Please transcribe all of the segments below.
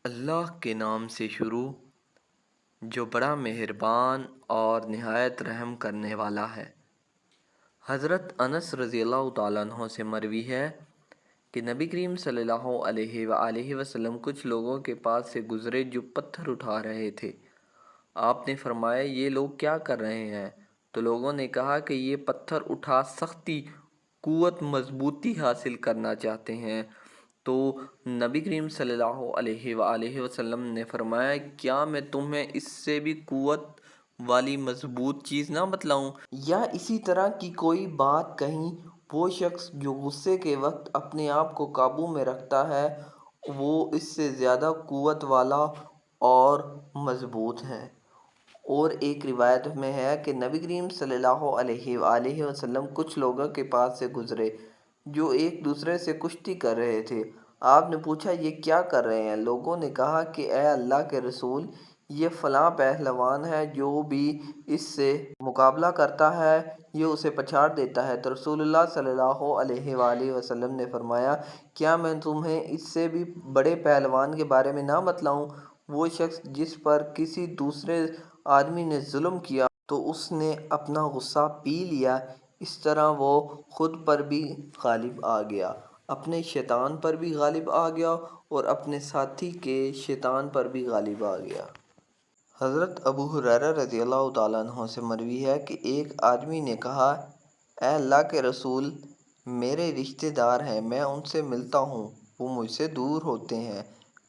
اللہ کے نام سے شروع جو بڑا مہربان اور نہایت رحم کرنے والا ہے۔ حضرت انس رضی اللہ تعالیٰ عنہ سے مروی ہے کہ نبی کریم صلی اللہ علیہ وآلہ وسلم کچھ لوگوں کے پاس سے گزرے جو پتھر اٹھا رہے تھے۔ آپ نے فرمایا یہ لوگ کیا کر رہے ہیں؟ تو لوگوں نے کہا کہ یہ پتھر اٹھا سختی، قوت، مضبوطی حاصل کرنا چاہتے ہیں۔ تو نبی کریم صلی اللہ علیہ وآلہ وسلم نے فرمایا کیا میں تمہیں اس سے بھی قوت والی مضبوط چیز نہ بتلاؤں؟ یا اسی طرح کی کوئی بات کہیں وہ شخص جو غصے کے وقت اپنے آپ کو قابو میں رکھتا ہے وہ اس سے زیادہ قوت والا اور مضبوط ہے۔ اور ایک روایت میں ہے کہ نبی کریم صلی اللہ علیہ وآلہ وسلم کچھ لوگوں کے پاس سے گزرے جو ایک دوسرے سے کشتی کر رہے تھے۔ آپ نے پوچھا یہ کیا کر رہے ہیں؟ لوگوں نے کہا کہ اے اللہ کے رسول، یہ فلاں پہلوان ہے، جو بھی اس سے مقابلہ کرتا ہے یہ اسے پچھاڑ دیتا ہے۔ تو رسول اللہ صلی اللہ علیہ وآلہ وسلم نے فرمایا کیا میں تمہیں اس سے بھی بڑے پہلوان کے بارے میں نہ بتلاؤں؟ وہ شخص جس پر کسی دوسرے آدمی نے ظلم کیا تو اس نے اپنا غصہ پی لیا، اس طرح وہ خود پر بھی غالب آ گیا، اپنے شیطان پر بھی غالب آ گیا اور اپنے ساتھی کے شیطان پر بھی غالب آ گیا۔ حضرت ابو ہریرہ رضی اللہ تعالیٰ عنہ سے مروی ہے کہ ایک آدمی نے کہا اے اللہ کے رسول، میرے رشتہ دار ہیں، میں ان سے ملتا ہوں، وہ مجھ سے دور ہوتے ہیں،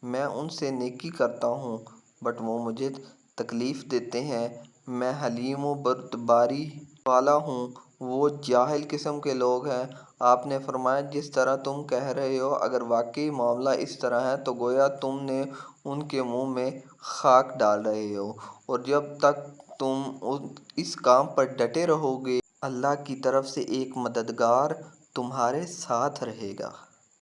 میں ان سے نیکی کرتا ہوں بٹ وہ مجھے تکلیف دیتے ہیں، میں حلیم و بردباری والا ہوں، وہ جاہل قسم کے لوگ ہیں۔ آپ نے فرمایا جس طرح تم کہہ رہے ہو اگر واقعی معاملہ اس طرح ہے تو گویا تم نے ان کے منہ میں خاک ڈال رہے ہو، اور جب تک تم اس کام پر ڈٹے رہو گے اللہ کی طرف سے ایک مددگار تمہارے ساتھ رہے گا۔